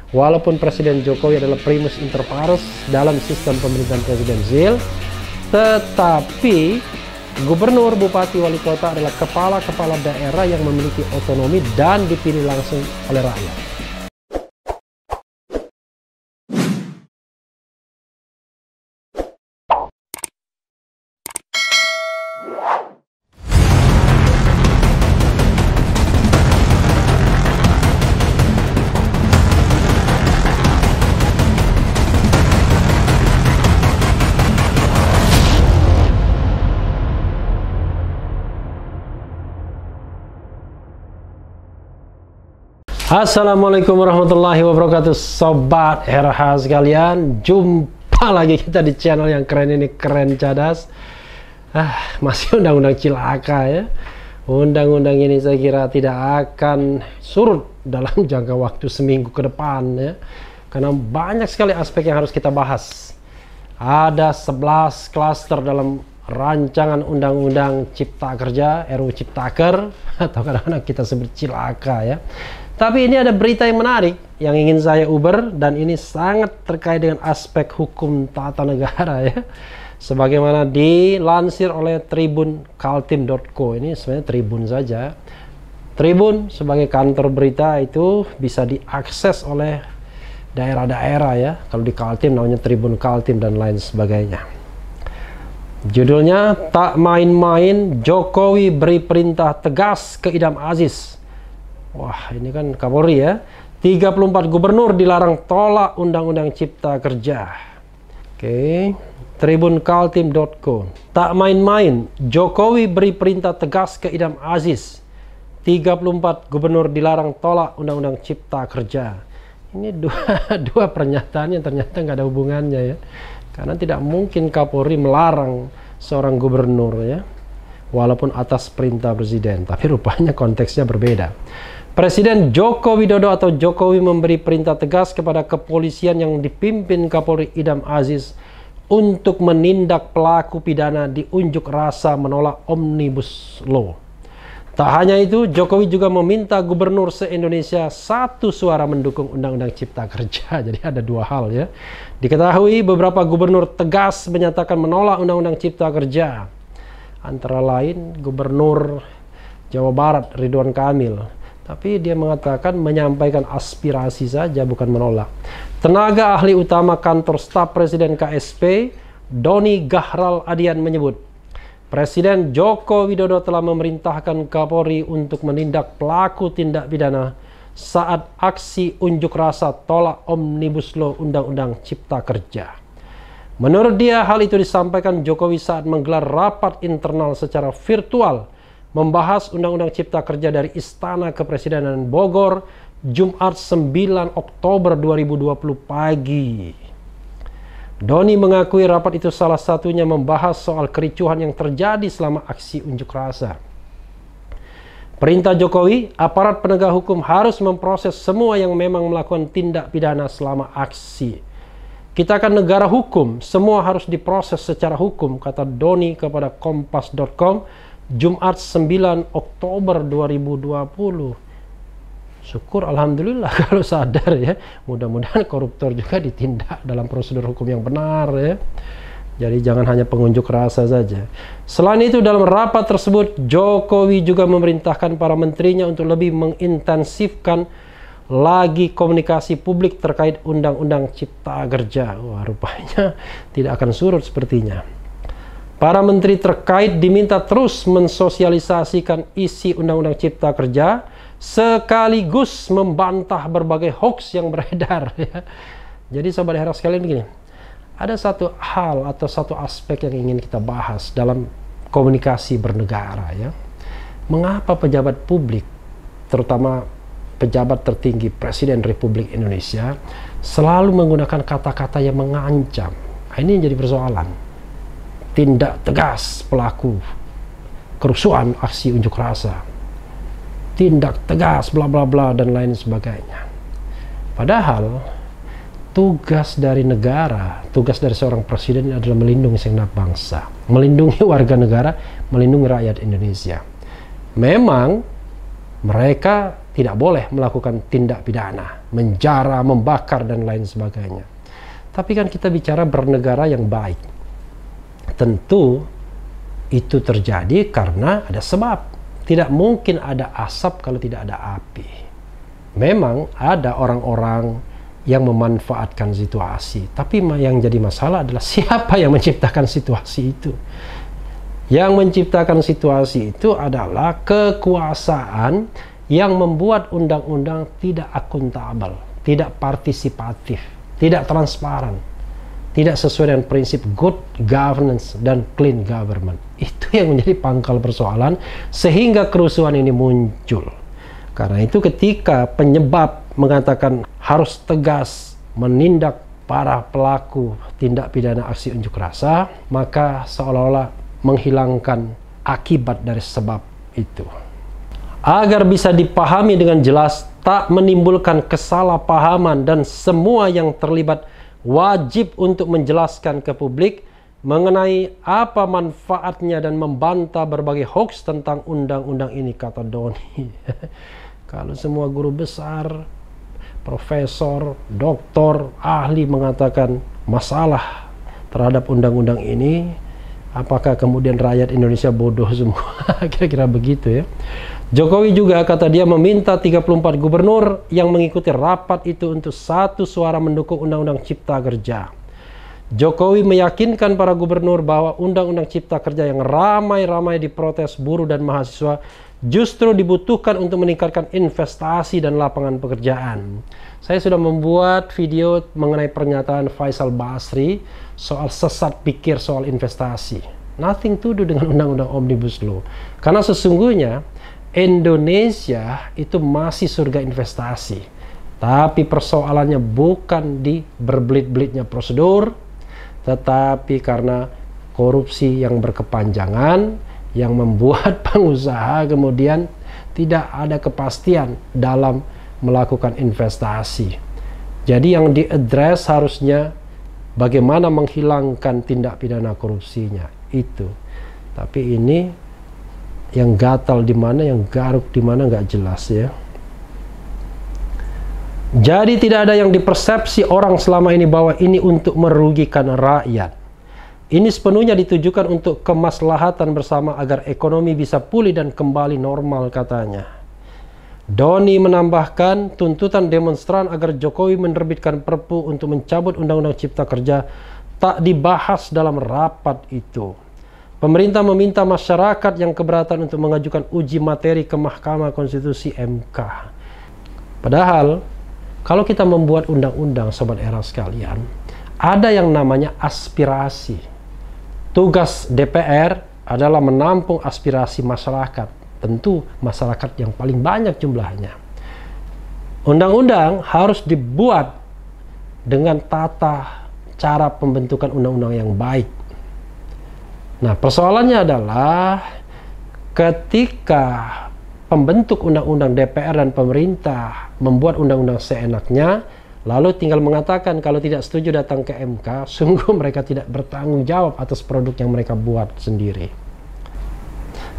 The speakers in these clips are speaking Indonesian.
Walaupun Presiden Jokowi adalah primus inter pares dalam sistem pemerintahan presidensil, tetapi gubernur, bupati, wali kota adalah kepala-kepala daerah yang memiliki otonomi dan dipilih langsung oleh rakyat. Assalamualaikum warahmatullahi wabarakatuh, sobat RH sekalian. Jumpa lagi kita di channel yang keren ini, keren cadas. Masih undang-undang cilaka ya. Undang-undang ini saya kira tidak akan surut dalam jangka waktu seminggu ke depan ya, karena banyak sekali aspek yang harus kita bahas. Ada 11 klaster dalam rancangan undang-undang cipta kerja, RUU Ciptaker, atau kadang-kadang kita sebut cilaka ya. Tapi ini ada berita yang menarik yang ingin saya uber, dan ini sangat terkait dengan aspek hukum tata negara ya. Sebagaimana dilansir oleh tribunkaltim.co, ini sebenarnya Tribun saja. Tribun sebagai kantor berita itu bisa diakses oleh daerah-daerah ya. Kalau di Kaltim namanya Tribun Kaltim dan lain sebagainya. Judulnya, tak main-main Jokowi beri perintah tegas ke Idam Aziz. Wah, ini kan Kapolri ya. 34 gubernur dilarang tolak undang-undang cipta kerja. Oke, tribunkaltim.co. Tak main-main, Jokowi beri perintah tegas ke Idam Aziz. 34 gubernur dilarang tolak undang-undang cipta kerja. Ini dua pernyataan yang ternyata nggak ada hubungannya ya. Karena tidak mungkin Kapolri melarang seorang gubernur ya, walaupun atas perintah presiden. Tapi rupanya konteksnya berbeda. Presiden Joko Widodo atau Jokowi memberi perintah tegas kepada kepolisian yang dipimpin Kapolri Idam Aziz untuk menindak pelaku pidana di unjuk rasa menolak Omnibus Law. Tak hanya itu, Jokowi juga meminta gubernur se-Indonesia satu suara mendukung Undang-Undang Cipta Kerja. Jadi ada dua hal ya. Diketahui beberapa gubernur tegas menyatakan menolak Undang-Undang Cipta Kerja. Antara lain Gubernur Jawa Barat Ridwan Kamil. Tapi dia mengatakan menyampaikan aspirasi saja, bukan menolak. Tenaga ahli utama kantor staf Presiden KSP, Doni Gahral Adian menyebut, Presiden Joko Widodo telah memerintahkan Kapolri untuk menindak pelaku tindak pidana saat aksi unjuk rasa tolak Omnibus Law Undang-Undang Cipta Kerja. Menurut dia, hal itu disampaikan Jokowi saat menggelar rapat internal secara virtual membahas Undang-Undang Cipta Kerja dari Istana Kepresidenan Bogor, Jumat 9 Oktober 2020 pagi. Doni mengakui rapat itu salah satunya membahas soal kericuhan yang terjadi selama aksi unjuk rasa. Perintah Jokowi, aparat penegak hukum harus memproses semua yang memang melakukan tindak pidana selama aksi. Kita kan negara hukum, semua harus diproses secara hukum, kata Doni kepada kompas.com Jumat 9 Oktober 2020. Syukur alhamdulillah kalau sadar ya. Mudah-mudahan koruptor juga ditindak dalam prosedur hukum yang benar ya. Jadi jangan hanya pengunjuk rasa saja. Selain itu, dalam rapat tersebut Jokowi juga memerintahkan para menterinya untuk lebih mengintensifkan lagi komunikasi publik terkait Undang-Undang Cipta Kerja. Wah, rupanya tidak akan surut sepertinya. Para menteri terkait diminta terus mensosialisasikan isi Undang-Undang Cipta Kerja sekaligus membantah berbagai hoax yang beredar ya. Jadi sobat RH sekalian begini, ada satu hal atau satu aspek yang ingin kita bahas dalam komunikasi bernegara ya. Mengapa pejabat publik, terutama pejabat tertinggi Presiden Republik Indonesia, selalu menggunakan kata-kata yang mengancam? Ini yang jadi persoalan. Tindak tegas pelaku kerusuhan aksi unjuk rasa, tindak tegas bla bla bla dan lain sebagainya. Padahal tugas dari negara, tugas dari seorang presiden adalah melindungi segenap bangsa, melindungi warga negara, melindungi rakyat Indonesia. Memang mereka tidak boleh melakukan tindak pidana, menjara, membakar, dan lain sebagainya. Tapi kan kita bicara bernegara yang baik. Tentu itu terjadi karena ada sebab. Tidak mungkin ada asap kalau tidak ada api. Memang ada orang-orang yang memanfaatkan situasi, tapi yang jadi masalah adalah siapa yang menciptakan situasi itu. Yang menciptakan situasi itu adalah kekuasaan yang membuat undang-undang tidak akuntabel, tidak partisipatif, tidak transparan, tidak sesuai dengan prinsip good governance dan clean government. Itu yang menjadi pangkal persoalan sehingga kerusuhan ini muncul. Karena itu ketika penyebab mengatakan harus tegas menindak para pelaku tindak pidana aksi unjuk rasa, maka seolah-olah menghilangkan akibat dari sebab itu. Agar bisa dipahami dengan jelas, tak menimbulkan kesalahpahaman, dan semua yang terlibat wajib untuk menjelaskan ke publik mengenai apa manfaatnya dan membantah berbagai hoax tentang undang-undang ini, kata Doni. Kalau semua guru besar, profesor, doktor, ahli mengatakan masalah terhadap undang-undang ini, apakah kemudian rakyat Indonesia bodoh semua? Kira-kira begitu ya. Jokowi juga, kata dia, meminta 34 gubernur yang mengikuti rapat itu untuk satu suara mendukung Undang-Undang Cipta Kerja. Jokowi meyakinkan para gubernur bahwa Undang-Undang Cipta Kerja yang ramai-ramai diprotes buruh dan mahasiswa justru dibutuhkan untuk meningkatkan investasi dan lapangan pekerjaan. Saya sudah membuat video mengenai pernyataan Faisal Basri soal sesat pikir soal investasi. Nothing to do dengan Undang-Undang Omnibus Law. Karena sesungguhnya Indonesia itu masih surga investasi. Tapi persoalannya bukan di berbelit-belitnya prosedur, tetapi karena korupsi yang berkepanjangan yang membuat pengusaha kemudian tidak ada kepastian dalam melakukan investasi. Jadi yang diadres harusnya bagaimana menghilangkan tindak pidana korupsinya itu. Tapi ini yang gatal di mana, yang garuk di mana nggak jelas ya. Jadi tidak ada yang dipersepsi orang selama ini bahwa ini untuk merugikan rakyat. Ini sepenuhnya ditujukan untuk kemaslahatan bersama agar ekonomi bisa pulih dan kembali normal, katanya. Doni menambahkan tuntutan demonstran agar Jokowi menerbitkan Perpu untuk mencabut Undang-Undang Cipta Kerja tak dibahas dalam rapat itu. Pemerintah meminta masyarakat yang keberatan untuk mengajukan uji materi ke Mahkamah Konstitusi MK. Padahal kalau kita membuat undang-undang, sobat era sekalian, ada yang namanya aspirasi. Tugas DPR adalah menampung aspirasi masyarakat. Tentu masyarakat yang paling banyak jumlahnya. Undang-undang harus dibuat dengan tata cara pembentukan undang-undang yang baik. Nah, persoalannya adalah ketika pembentuk undang-undang DPR dan pemerintah membuat undang-undang seenaknya, lalu tinggal mengatakan kalau tidak setuju datang ke MK, sungguh mereka tidak bertanggung jawab atas produk yang mereka buat sendiri.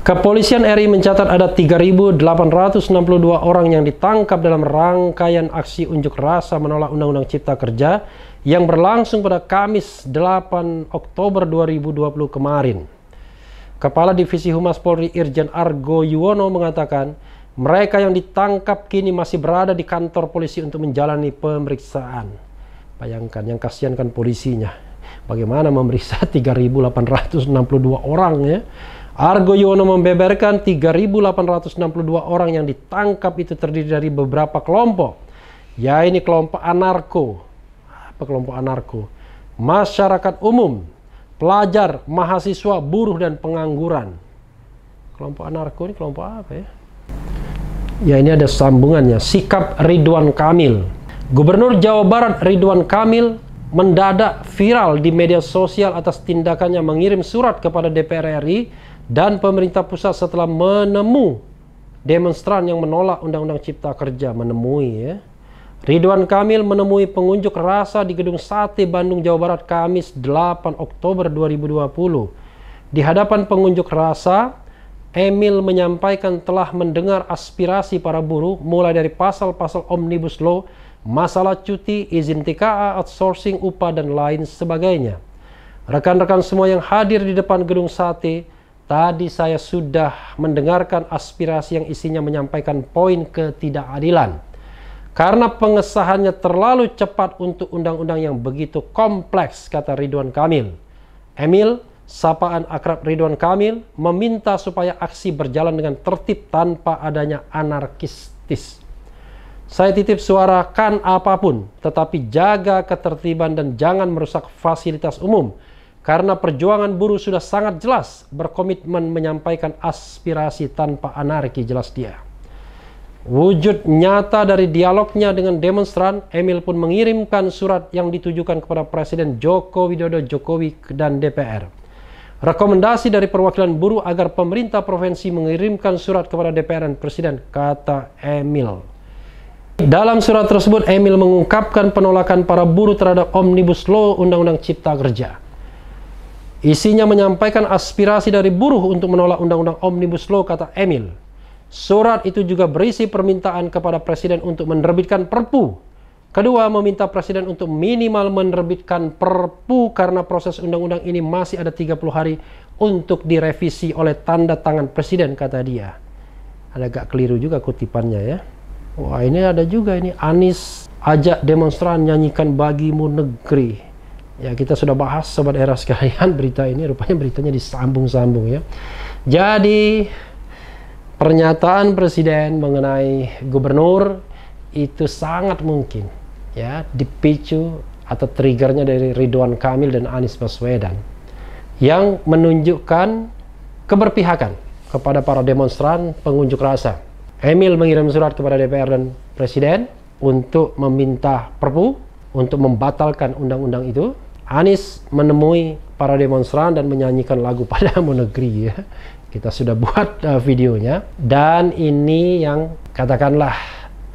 Kepolisian RI mencatat ada 3.862 orang yang ditangkap dalam rangkaian aksi unjuk rasa menolak Undang-Undang Cipta Kerja yang berlangsung pada Kamis 8 Oktober 2020 kemarin. Kepala Divisi Humas Polri Irjen Argo Yuwono mengatakan mereka yang ditangkap kini masih berada di kantor polisi untuk menjalani pemeriksaan. Bayangkan, yang kasihan kan polisinya. Bagaimana memeriksa 3.862 orang ya. Argo Yuwono membeberkan 3.862 orang yang ditangkap itu terdiri dari beberapa kelompok. Ya, ini kelompok anarko. Apa kelompok anarko? Masyarakat umum, pelajar, mahasiswa, buruh, dan pengangguran. Kelompok anarko ini kelompok apa ya? Ya, ini ada sambungannya. Sikap Ridwan Kamil. Gubernur Jawa Barat Ridwan Kamil mendadak viral di media sosial atas tindakannya mengirim surat kepada DPR RI dan pemerintah pusat setelah menemui demonstran yang menolak Undang-Undang Cipta Kerja. Menemui ya. Ridwan Kamil menemui pengunjuk rasa di Gedung Sate Bandung, Jawa Barat, Kamis 8 Oktober 2020. Di hadapan pengunjuk rasa, Emil menyampaikan telah mendengar aspirasi para buruh mulai dari pasal-pasal Omnibus Law, masalah cuti, izin TKA, outsourcing upah, dan lain sebagainya. Rekan-rekan semua yang hadir di depan gedung Sate, tadi saya sudah mendengarkan aspirasi yang isinya menyampaikan poin ketidakadilan. Karena pengesahannya terlalu cepat untuk undang-undang yang begitu kompleks, kata Ridwan Kamil. Emil, sapaan akrab Ridwan Kamil, meminta supaya aksi berjalan dengan tertib tanpa adanya anarkistis. Saya titip suarakan apapun, tetapi jaga ketertiban dan jangan merusak fasilitas umum. Karena perjuangan buruh sudah sangat jelas, berkomitmen menyampaikan aspirasi tanpa anarki, jelas dia. Wujud nyata dari dialognya dengan demonstran, Emil pun mengirimkan surat yang ditujukan kepada Presiden Joko Widodo, Jokowi, dan DPR. Rekomendasi dari perwakilan buruh agar pemerintah provinsi mengirimkan surat kepada DPR dan Presiden, kata Emil. Dalam surat tersebut, Emil mengungkapkan penolakan para buruh terhadap Omnibus Law, Undang-Undang Cipta Kerja. Isinya menyampaikan aspirasi dari buruh untuk menolak Undang-Undang Omnibus Law, kata Emil. Surat itu juga berisi permintaan kepada Presiden untuk menerbitkan Perpu. Kedua, meminta Presiden untuk minimal menerbitkan Perpu karena proses undang-undang ini masih ada 30 hari untuk direvisi oleh tanda tangan Presiden, kata dia. Ada agak keliru juga kutipannya ya. Wah, ini ada juga ini, Anies ajak demonstran nyanyikan Bagimu Negeri. Ya, kita sudah bahas Sobat Era sekalian berita ini, rupanya beritanya disambung-sambung ya. Jadi pernyataan Presiden mengenai gubernur itu sangat mungkin ya dipicu atau triggernya dari Ridwan Kamil dan Anies Baswedan yang menunjukkan keberpihakan kepada para demonstran pengunjuk rasa. Emil mengirim surat kepada DPR dan Presiden untuk meminta Perpu untuk membatalkan undang-undang itu. Anies menemui para demonstran dan menyanyikan lagu Padamu Negeri ya. Kita sudah buat videonya, dan ini yang katakanlah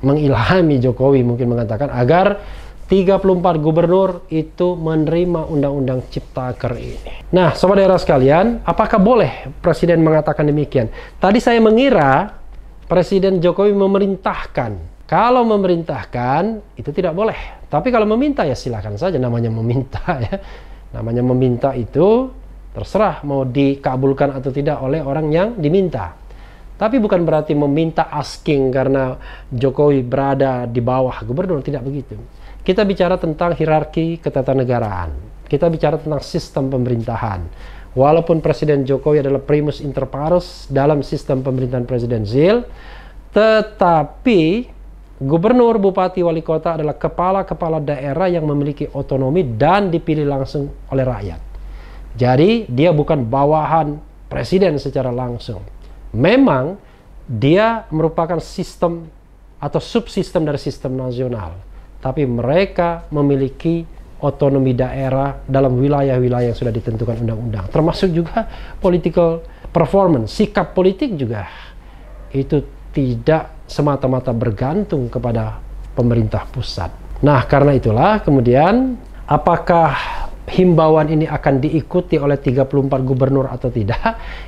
mengilhami Jokowi, mungkin mengatakan agar 34 gubernur itu menerima Undang-Undang Ciptaker ini. Nah, Sobat Era sekalian, apakah boleh Presiden mengatakan demikian? Tadi saya mengira Presiden Jokowi memerintahkan. Kalau memerintahkan itu tidak boleh, tapi kalau meminta ya silakan saja, namanya meminta ya. Namanya meminta itu terserah mau dikabulkan atau tidak oleh orang yang diminta. Tapi bukan berarti meminta asking karena Jokowi berada di bawah gubernur, tidak begitu. Kita bicara tentang hierarki ketatanegaraan. Kita bicara tentang sistem pemerintahan. Walaupun Presiden Jokowi adalah primus inter pares dalam sistem pemerintahan presidensial, tetapi gubernur, bupati, wali kota adalah kepala-kepala daerah yang memiliki otonomi dan dipilih langsung oleh rakyat. Jadi dia bukan bawahan presiden secara langsung. Memang dia merupakan sistem atau subsistem dari sistem nasional. Tapi mereka memiliki otonomi daerah dalam wilayah-wilayah yang sudah ditentukan undang-undang. Termasuk juga political performance, sikap politik juga. Itu tidak semata-mata bergantung kepada pemerintah pusat. Nah, karena itulah kemudian apakah himbauan ini akan diikuti oleh 34 gubernur atau tidak,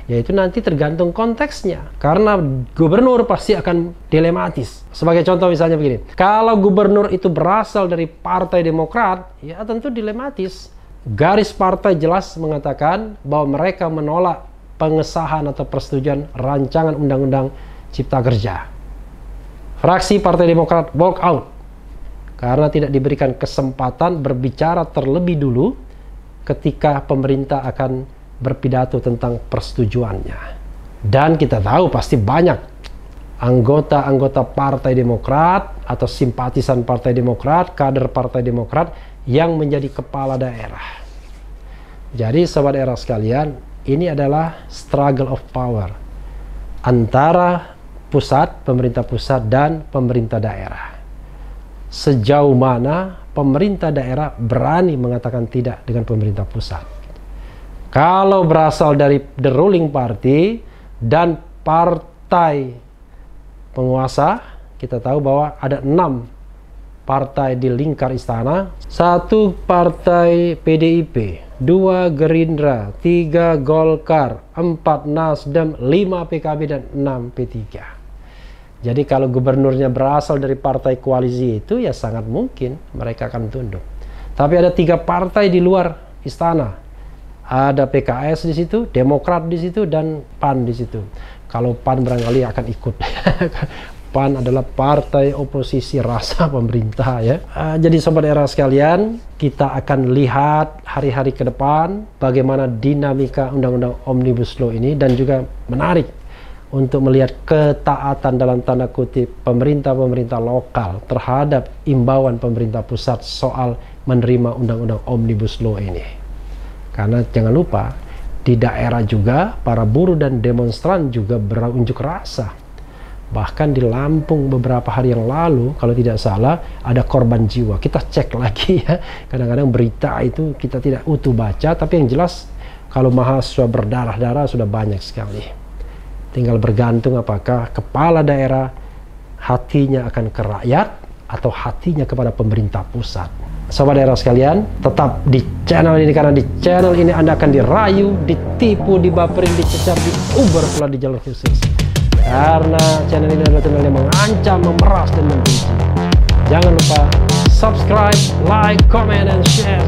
yaitu nanti tergantung konteksnya. Karena gubernur pasti akan dilematis. Sebagai contoh misalnya begini, kalau gubernur itu berasal dari Partai Demokrat, ya tentu dilematis. Garis partai jelas mengatakan bahwa mereka menolak pengesahan atau persetujuan rancangan Undang-Undang Cipta Kerja. Fraksi Partai Demokrat walk out karena tidak diberikan kesempatan berbicara terlebih dulu ketika pemerintah akan berpidato tentang persetujuannya. Dan kita tahu pasti banyak anggota-anggota Partai Demokrat atau simpatisan Partai Demokrat, kader Partai Demokrat yang menjadi kepala daerah. Jadi Sobat Era sekalian, ini adalah struggle of power antara pusat, pemerintah pusat dan pemerintah daerah. Sejauh mana pemerintah daerah berani mengatakan tidak dengan pemerintah pusat. Kalau berasal dari the ruling party dan partai penguasa, kita tahu bahwa ada 6 partai di lingkar istana. 1 partai PDIP, 2 Gerindra, 3 Golkar, 4 Nasdem, 5 PKB, dan 6 P3. Jadi kalau gubernurnya berasal dari partai koalisi itu, ya sangat mungkin mereka akan tunduk. Tapi ada 3 partai di luar istana. Ada PKS di situ, Demokrat di situ, dan PAN di situ. Kalau PAN barangkali akan ikut. PAN adalah partai oposisi rasa pemerintah ya. Jadi sobat era sekalian, kita akan lihat hari-hari ke depan bagaimana dinamika undang-undang Omnibus Law ini, dan juga menarik untuk melihat ketaatan dalam tanda kutip pemerintah-pemerintah lokal terhadap imbauan pemerintah pusat soal menerima undang-undang Omnibus Law ini. Karena jangan lupa, di daerah juga para buruh dan demonstran juga berunjuk rasa. Bahkan di Lampung beberapa hari yang lalu, kalau tidak salah, ada korban jiwa. Kita cek lagi ya. Kadang-kadang berita itu kita tidak utuh baca, tapi yang jelas kalau mahasiswa berdarah-darah sudah banyak sekali. Tinggal bergantung apakah kepala daerah hatinya akan ke rakyat atau hatinya kepada pemerintah pusat. Sobat daerah sekalian, tetap di channel ini, karena di channel ini Anda akan dirayu, ditipu, dibaperin, dicecar, diuber pula di jalur khusus. Karena channel ini adalah channel yang mengancam, memeras, dan membenci. Jangan lupa subscribe, like, comment, and share.